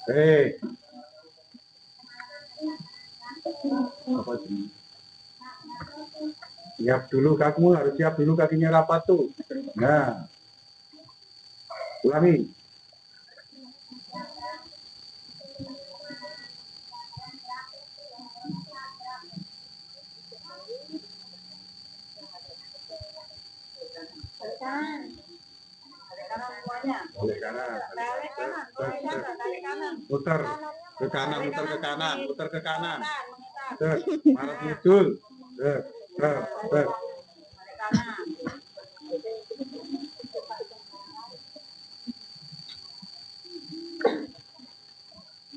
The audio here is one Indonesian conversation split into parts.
Hei, apa sih? Siap dulu, kamu harus siap dulu, kakinya rapat tuh. Nah, ulangi. Balik kanan. Muter ke kanan, muter ke kanan, muter ke kanan. Marah muncul.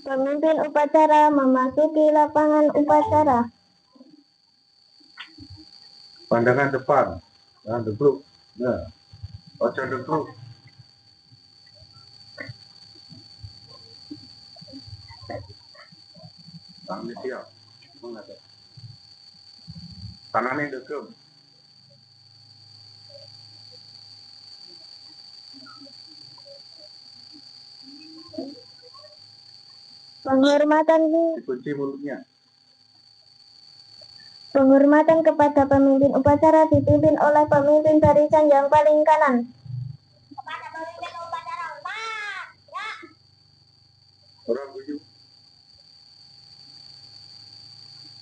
Pemimpin upacara memasuki lapangan upacara. Pandangan depan. Nah, duduk. Nah, ojo duduk. Tangannya siap. Tangannya duduk. Penghormatan Dikunci mulutnya. Penghormatan kepada pemimpin upacara dipimpin oleh pemimpin barisan yang paling kanan. Kepada pemimpin upacara, Pak. Ya. Orang bunyi.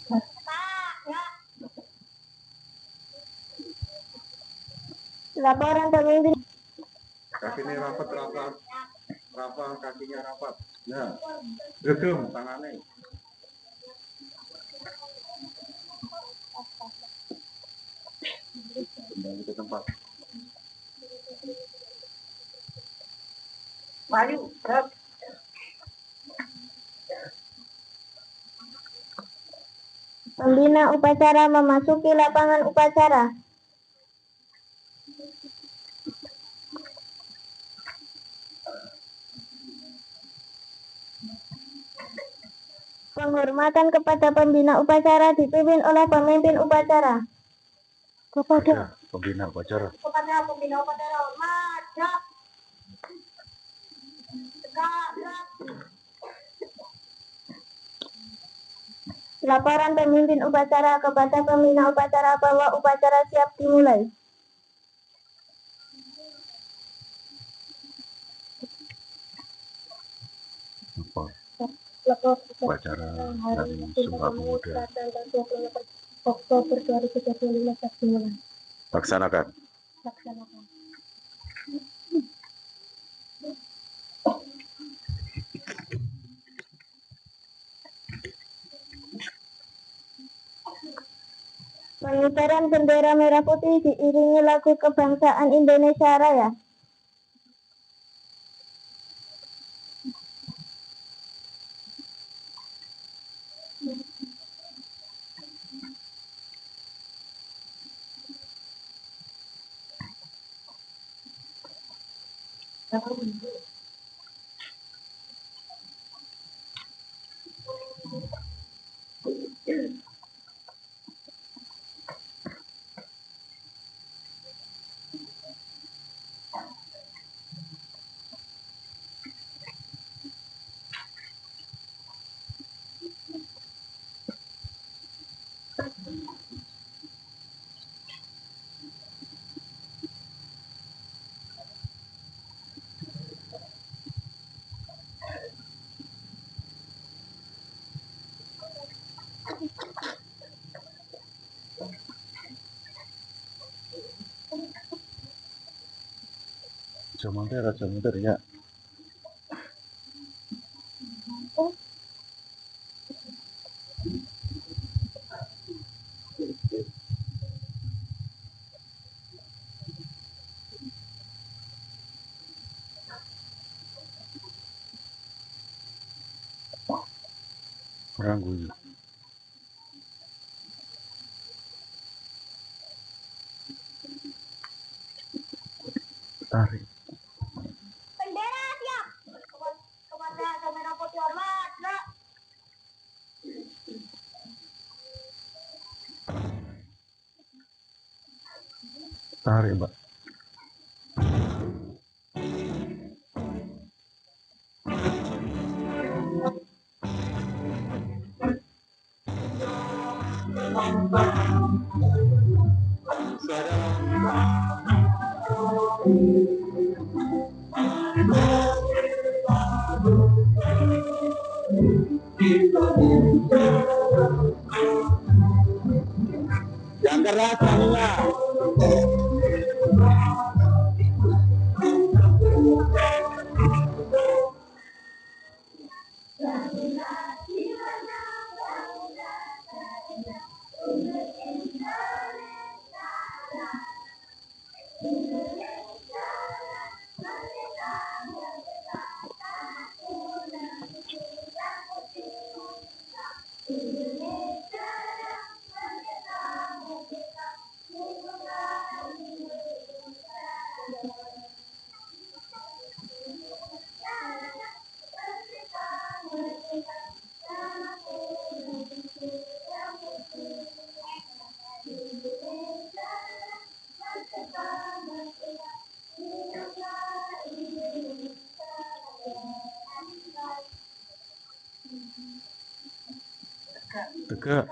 Pak, ya. Laporan pemimpin. Kakinya rapat, kakinya rapat. Nah, gegem tangannya. Kembali ke tempat. Maju, gerak. Pembina upacara memasuki lapangan upacara. Penghormatan kepada pembina upacara dipimpin oleh pemimpin upacara. Kepada pembina upacara. Kepada pembina upacara, hormat, ya. Tegak, ya. Laporan pemimpin upacara kepada pembina upacara bahwa upacara siap dimulai. Upacara dari Sumpah Pemuda. Oktober 2025 dimulai. Laksanakan. Pengibaran bendera merah putih diiringi lagu kebangsaan Indonesia Raya. Raja mundur ya. Orang guyu. Tarik. Bendera siap. Kepada merah putih hormat, ya. Tarik, Mbak. Yang keras tangannya. Tegak.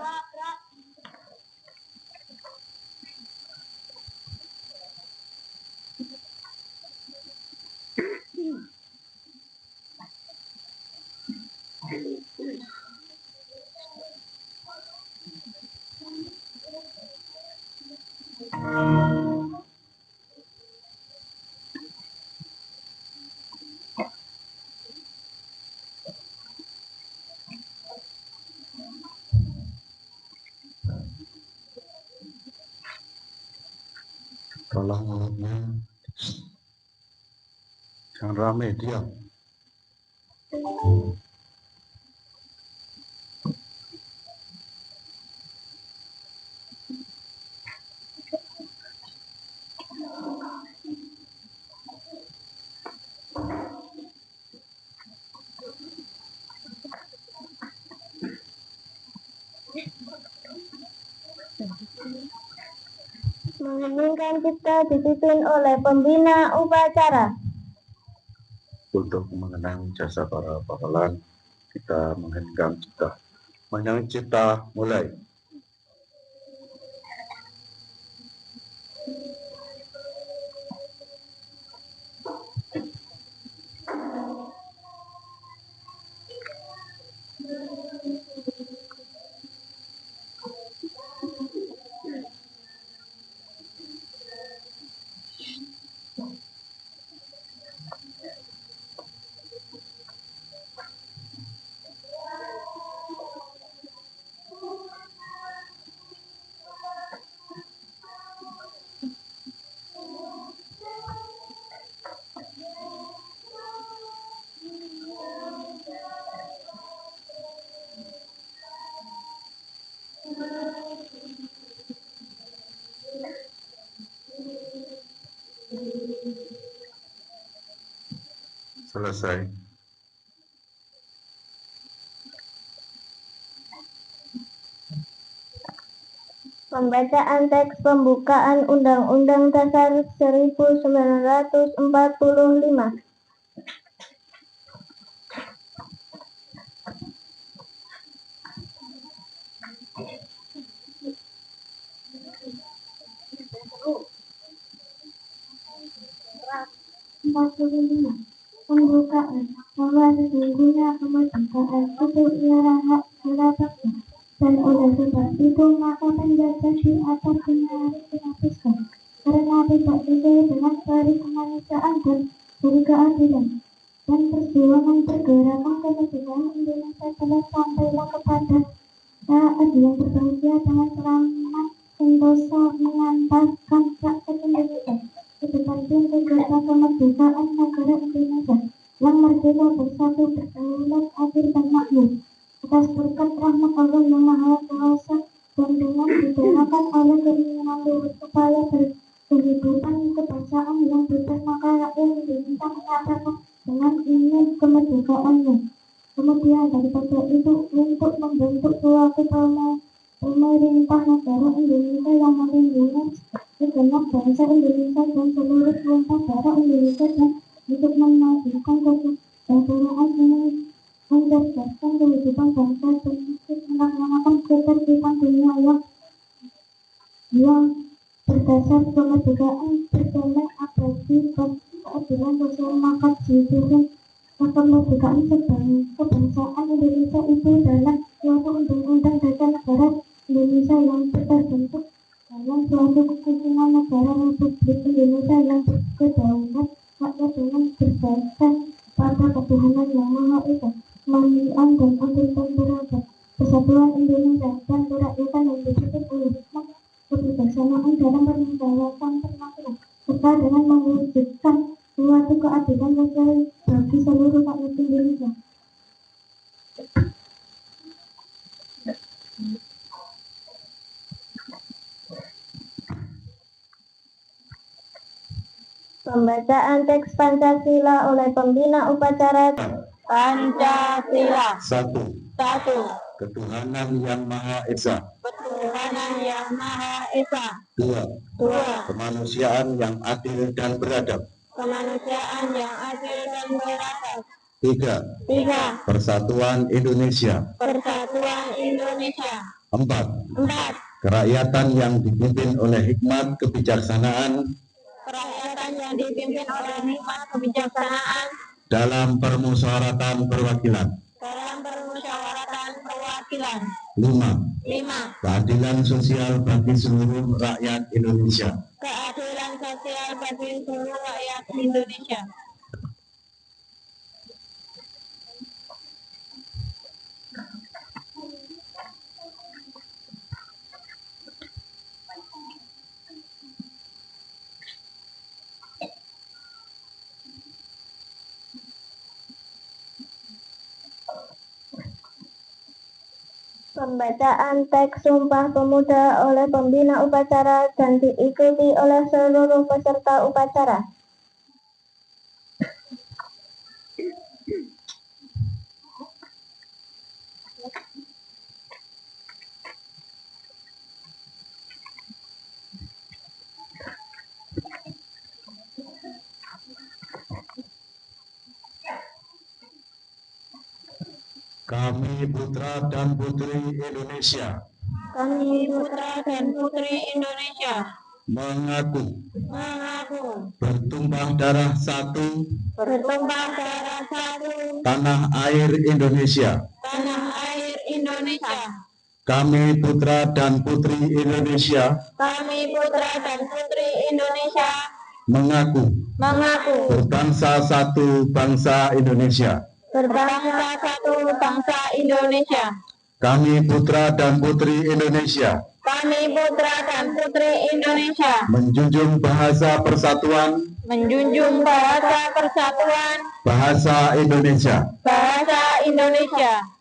Tolong mulutnya. Jangan rame, diam. Mengheningkan cipta dipimpin oleh pembina upacara. Untuk mengenang jasa para pahlawan, kita mengheningkan cipta. Menyanyi cipta, mulai. Selesai. Pembacaan teks pembukaan Undang-Undang Dasar 1945. Pembukaan bahwa sesungguhnya kemerdekaan itu ialah hak selapasnya, dan oleh sebab itu maka penjajah di atas dunia harus dihapuskan karena tidak sesuai dengan peri kemanusiaan dan peri keadilan. Dan perjuangan pergerakan kemerdekaan Indonesia telah sampailah kepada saat yang berbahagia dengan selamat sentosa mengantarkan rakyat Indonesia ke depan pintu gerbang kemerdekaan negara Indonesia yang merdeka, bersatu, berdaulat, adil dan makmur atas berkat rahmat Allah yang Maha Kuasa, dan dengan didasarkan oleh keinginan luhur supaya berkehidupan kebangsaan yang bebas, maka rakyat Indonesia menyatakan dengan ingin kemerdekaannya. Kemudian daripada itu, untuk membentuk suatu pemerintah negara Indonesia yang melindungi segenap anak bangsa Indonesia dan seluruh tumpah darah Indonesia dan untuk memajukan kesejahteraan ini mencerdaskan kehidupan bangsa dan melaksanakan ketertiban dunia yang berdasar kemerdekaan berdamai abadi dan keadilan sosial maka judul kemerdekaan kebangsaan Indonesia itu dalam suatu undang-undang dasar negara Indonesia yang terbentuk dalam suatu kesatuan negara Republik Indonesia yang berdaulat rakyat dengan berdasar pada ketuhanan yang Maha Esa, kemanusiaan dan adil dan beradab, kesatuan Indonesia dan kerakyatan yang dipimpin oleh hikmat kebijaksanaan dalam penindakan peraturan serta dengan mewujudkan suatu keadilan sosial bagi seluruh rakyat Indonesia. Pembacaan teks Pancasila oleh pembina upacara Pancasila. 1. Ketuhanan yang Maha Esa. Ketuhanan yang Maha Esa. 2. Kemanusiaan yang adil dan beradab. Kemanusiaan yang adil dan beradab. 3. Persatuan Indonesia. Persatuan Indonesia. 4. 4. Kerakyatan yang dipimpin oleh hikmat kebijaksanaan Kerakyatan yang dipimpin oleh hikmat kebijaksanaan dalam permusyawaratan perwakilan. dalam permusyawaratan perwakilan. 5. Keadilan sosial bagi seluruh rakyat Indonesia. Keadilan sosial bagi seluruh rakyat Indonesia. Pembacaan teks Sumpah Pemuda oleh pembina upacara dan diikuti oleh seluruh peserta upacara. Kami putra dan putri Indonesia. Kami putra dan putri Indonesia Mengaku mengaku bertumpah darah satu bertumpah darah satu tanah air Indonesia. tanah air Indonesia. Kami putra dan putri Indonesia Kami putra dan putri Indonesia mengaku berbangsa satu bangsa Indonesia. berbangsa satu bangsa Indonesia. Kami putra dan putri Indonesia Kami putra dan putri Indonesia menjunjung bahasa persatuan menjunjung bahasa persatuan bahasa Indonesia. bahasa Indonesia.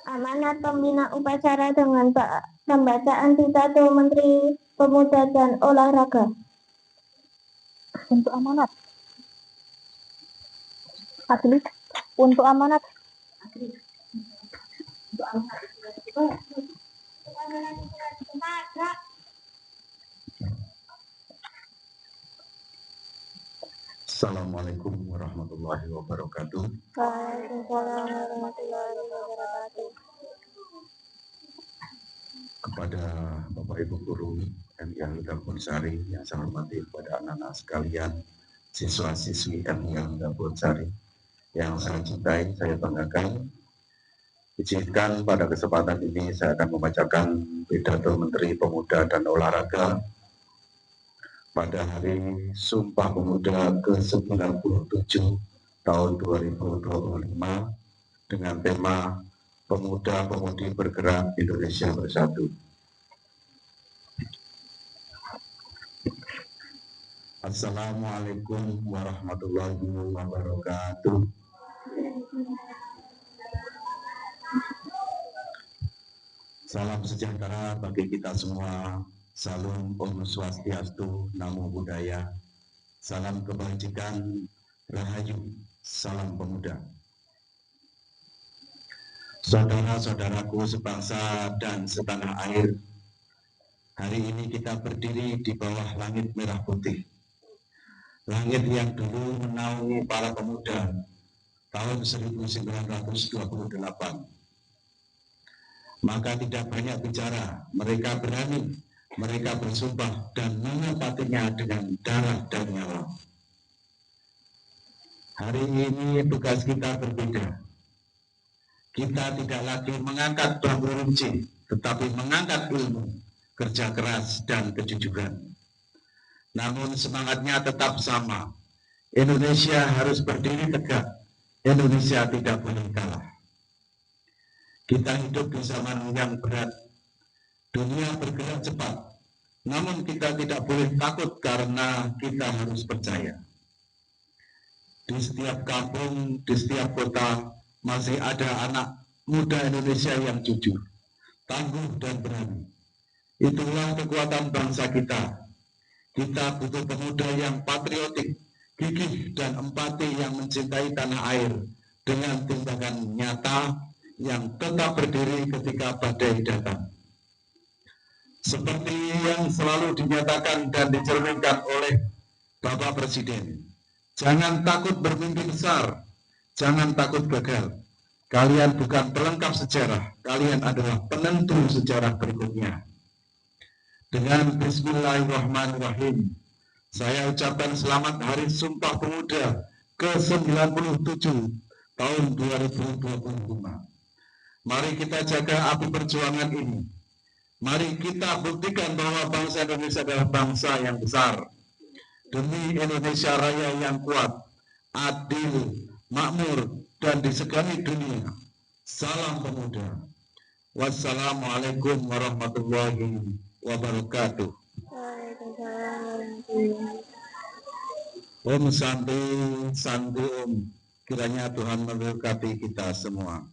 Amanat pembina upacara dengan pembacaan pidato Menteri Pemuda dan Olahraga. Untuk amanat. Atlet. Untuk amanat. Assalamualaikum warahmatullahi wabarakatuh. Waalaikumsalam warahmatullahi wabarakatuh. Kepada Bapak Ibu Guru MIA Dapur-Sari yang saya hormati, kepada anak-anak sekalian, siswa-siswi MIA Dapur-Sari yang saya cintai, saya banggakan. Izinkan pada kesempatan ini saya akan membacakan pidato Menteri Pemuda dan Olahraga pada hari Sumpah Pemuda ke-97 tahun 2025 dengan tema Pemuda-Pemudi Bergerak Indonesia Bersatu. Assalamualaikum warahmatullahi wabarakatuh. Salam sejahtera bagi kita semua. Salam Om Swastiastu, Namo Buddhaya. Salam kebajikan, Rahayu, salam pemuda. Saudara-saudaraku sebangsa dan setanah air, hari ini kita berdiri di bawah langit merah putih. Langit yang dulu menaungi para pemuda tahun 1928. Maka tidak banyak bicara, mereka berani, mereka bersumpah dan menepatinya dengan darah dan nyawa. Hari ini tugas kita berbeda. Kita tidak lagi mengangkat bambu runcing, tetapi mengangkat ilmu, kerja keras dan kejujuran. Namun semangatnya tetap sama. Indonesia harus berdiri tegak. Indonesia tidak boleh kalah. Kita hidup di zaman yang berat. Dunia bergerak cepat. Namun kita tidak boleh takut karena kita harus percaya. Di setiap kampung, di setiap kota, masih ada anak muda Indonesia yang jujur, tangguh dan berani. Itulah kekuatan bangsa kita. Kita butuh pemuda yang patriotik, gigih dan empati yang mencintai tanah air dengan tindakan nyata yang tetap berdiri ketika badai datang. Seperti yang selalu dinyatakan dan dicerminkan oleh Bapak Presiden, jangan takut bermimpi besar, jangan takut gagal. Kalian bukan pelengkap sejarah, kalian adalah penentu sejarah berikutnya. Dengan Bismillahirrahmanirrahim, saya ucapkan selamat Hari Sumpah Pemuda ke-97 tahun 2025. Mari kita jaga api perjuangan ini. Mari kita buktikan bahwa bangsa Indonesia adalah bangsa yang besar. Demi Indonesia Raya yang kuat, adil, makmur, dan disegani dunia. Salam pemuda. Wassalamualaikum warahmatullahi wabarakatuh. Om Santi, Santi Om. Kiranya Tuhan memberkati kita semua.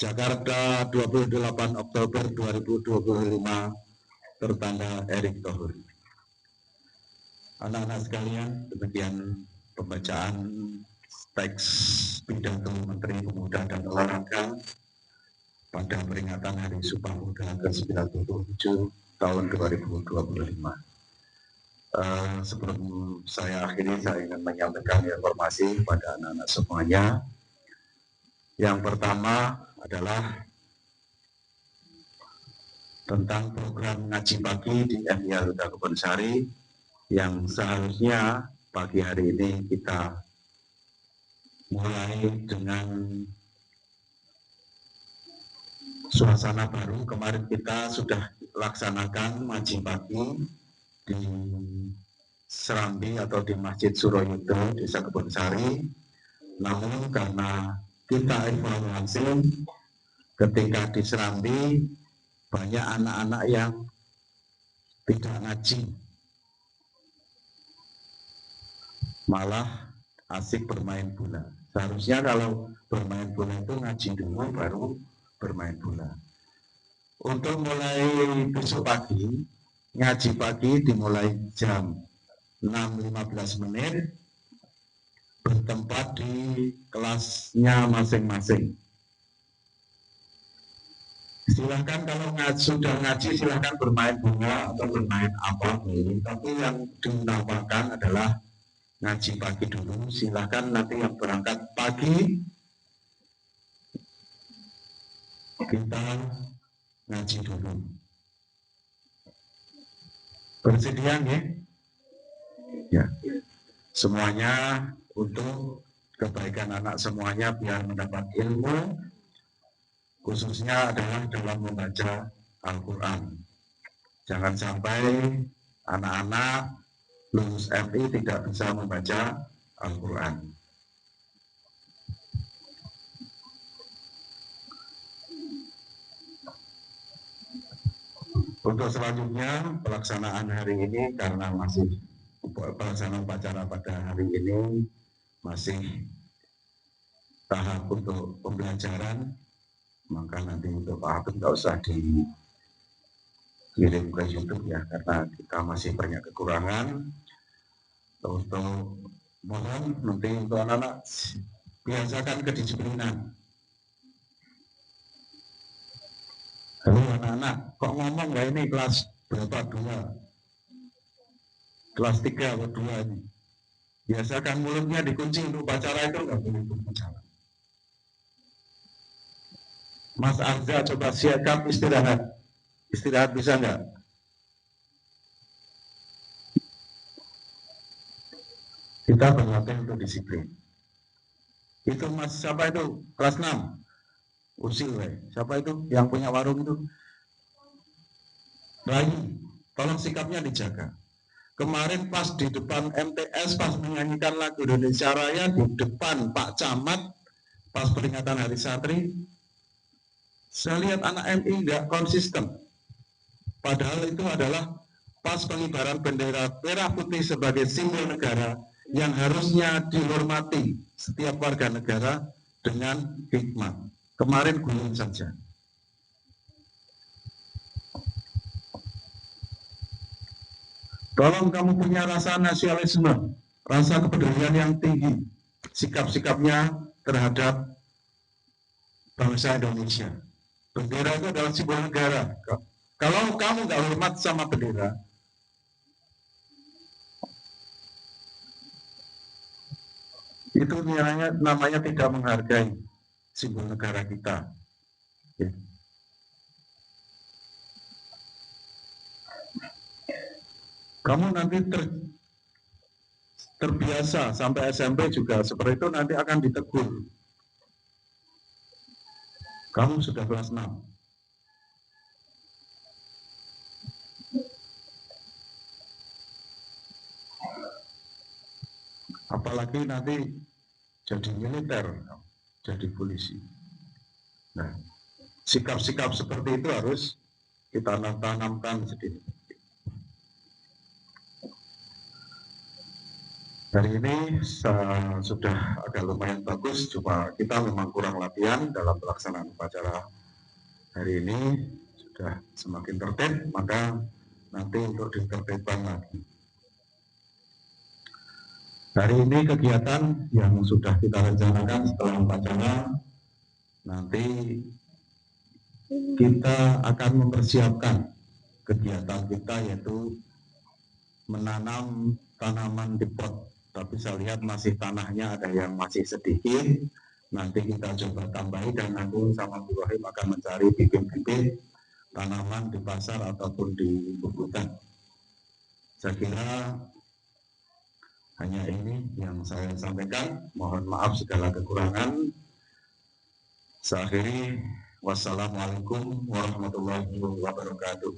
Jakarta, 28 Oktober 2025, tertanda Erick Thohir. Anak-anak sekalian, demikian pembacaan teks pidato Menteri Pemuda dan Olahraga pada peringatan Hari Sumpah Pemuda ke-97 tahun 2025. Sebelum saya akhiri, saya ingin menyampaikan informasi kepada anak-anak semuanya. Yang pertama adalah tentang program ngaji pagi di MIA Huta Kebonsari yang seharusnya pagi hari ini kita mulai dengan suasana baru. Kemarin kita sudah laksanakan ngaji pagi di Serambi atau di Masjid Suroyodo, Desa Kebonsari. Namun karena kita evaluasi ketika di Serambi banyak anak-anak yang tidak ngaji, malah asik bermain bola. Seharusnya kalau bermain bola itu ngaji dulu baru bermain bola. Untuk mulai besok pagi, ngaji pagi dimulai jam 6.15 menit, bertempat di kelasnya masing-masing. Silahkan kalau sudah ngaji silahkan bermain bola atau bermain apa, tapi yang diutamakan adalah ngaji pagi dulu. Silahkan nanti yang berangkat pagi kita ngaji dulu. Bersedia nggih? Ya. Semuanya untuk kebaikan anak semuanya biar mendapat ilmu, khususnya adalah dalam membaca Al-Quran. Jangan sampai anak-anak lulus MI tidak bisa membaca Al-Quran. Untuk selanjutnya pelaksanaan hari ini, karena masih pelaksanaan upacara pada hari ini masih tahap untuk pembelajaran, maka nanti untuk Pak Habib tidak usah kirim ke YouTube ya, karena kita masih banyak kekurangan. Untuk mohon nanti untuk anak-anak biasakan kedisiplinan. Halo anak-anak, kok ngomong nggak ini kelas berapa? 2, kelas 3 atau 2 ini. Biasakan mulutnya dikunci untuk upacara itu, nggak boleh berbicara. Mas Arza coba siapkan istirahat. Istirahat bisa nggak? Kita berlatih untuk disiplin. Itu Mas siapa itu? Kelas 6. Usil, siapa itu? Yang punya warung itu? Bayi. Tolong sikapnya dijaga. Kemarin pas di depan MTS, pas menyanyikan lagu Indonesia Raya di depan Pak Camat, pas peringatan Hari Santri, saya lihat anak MI nggak konsisten. Padahal itu adalah pas pengibaran bendera merah putih sebagai simbol negara yang harusnya dihormati setiap warga negara dengan hikmat. Kemarin gulung saja. Tolong kamu punya rasa nasionalisme, rasa kepedulian yang tinggi, sikap-sikapnya terhadap bangsa Indonesia. Bendera itu adalah simbol negara. Kalau kamu nggak hormat sama bendera, itu namanya tidak menghargai simbol negara kita. Ya. Kamu nanti terbiasa sampai SMP juga seperti itu, nanti akan ditegur. Kamu sudah kelas 6. Apalagi nanti jadi militer, jadi polisi. Nah, sikap-sikap seperti itu harus kita tanamkan sedikit. Hari ini sudah agak lumayan bagus, cuma kita memang kurang latihan dalam pelaksanaan upacara hari ini. Sudah semakin tertib, maka nanti untuk ditertibkan lagi. Hari ini kegiatan yang sudah kita rencanakan setelah upacara, nanti kita akan mempersiapkan kegiatan kita, yaitu menanam tanaman di pot. Tapi saya lihat masih tanahnya ada yang masih sedikit. Nanti kita coba tambahi, dan aku sama Bu Rohim akan mencari bibit-bibit tanaman di pasar ataupun di hutan. Saya kira hanya ini yang saya sampaikan. Mohon maaf segala kekurangan. Saya akhiri. Wassalamualaikum warahmatullahi wabarakatuh.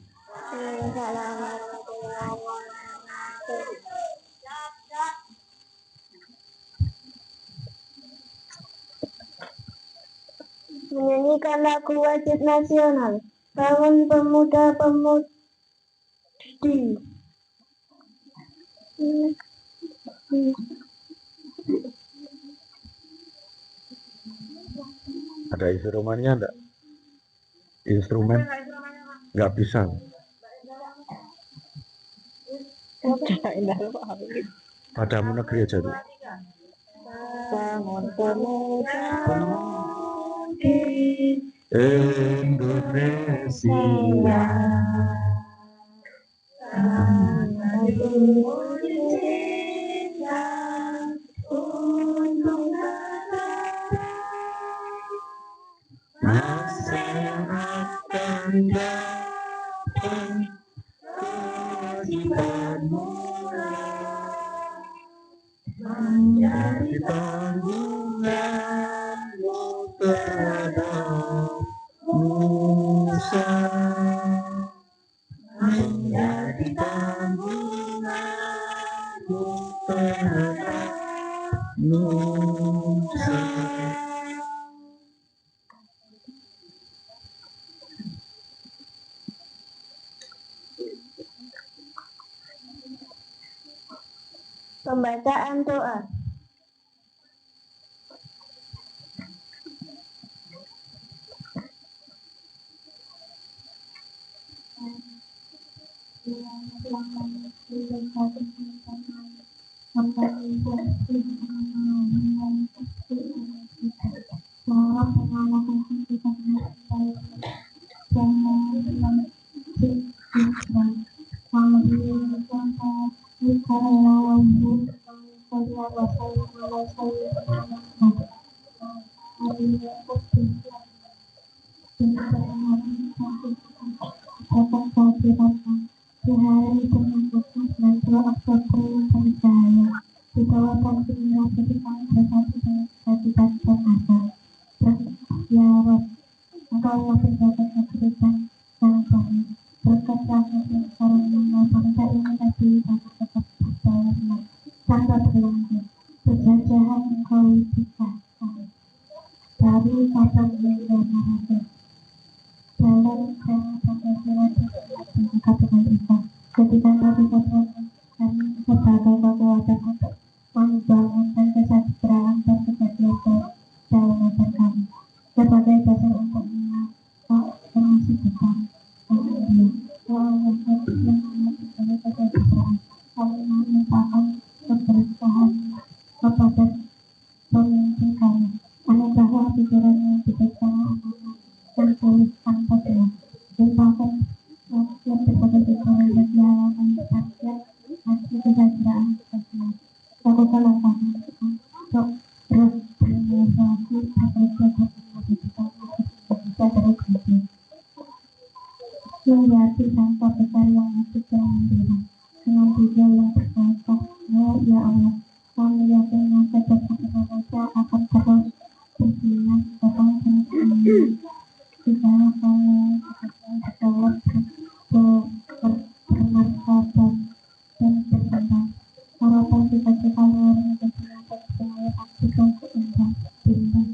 Menyanyikan lagu wajib nasional. Bangun pemuda-pemudi. Ada instrumennya enggak? Instrumen nggak bisa. Padamu negeri aja tuh. Bangun pemuda-pemudi Indonesia. Masa yang akan datang, kewajibanmu menjadi tanggunganmu terhadap Nusa, menjadi tanggunganmu terhadap Nusa. Pembacaan doa. Penjajahan engkau ciptakan dari kapan hingga mana dalam jangan sampai katakan kita ketika kami sebagai kekuatan untuk membangun dan kesejahteraan dan kesejahteraan dalam masyarakat kami sebagai dasar untuk mengisi depan kami memintakan keberkahan kepada pemimpin kami anugerah pikiran yang bijaksana dan tulus tanpa doa limpahkan yang berbagai pikiran dan jalan yang hati kesejahteraan sosial lakukanlah kami untuk terus berinovasi bekerja dan menghadirkan bisa dari krisis menjadi bangsa besar yang masih dan mandiri dengan tujuan yang berkuasa ya Allah kami yakin masa depan Indonesia akan terus bersinar terang dan aman di sana kami berdoa bermartabat dan berkembang harapan cita-cita luar negeri dan semuanya aktifkan keindahan bintang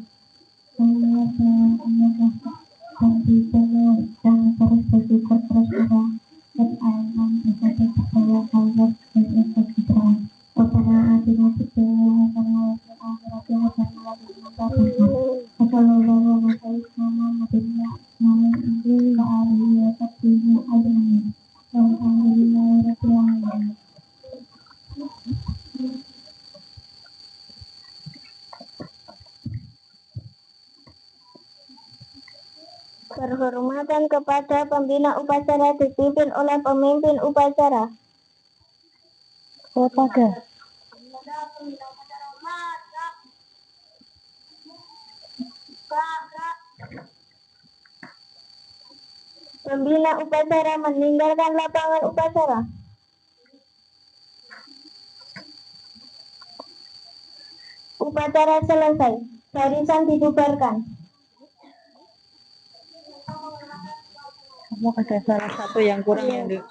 semuanya dengan anugerah dan di semua jangan terus bersyukur terus terang dan aman bersatu supaya Allah dan kesejahteraan kepada adilnya semuanya karena akhirat yang akan melakukan Wassalamualaikum warahmatullahi wabarakatuh. Penghormatan kepada pembina upacara dipimpin oleh pemimpin upacara. Kepada pembina upacara meninggalkan lapangan upacara. Upacara selesai, barisan dibubarkan. Kamu ada salah satu yang kurang ya, Dek.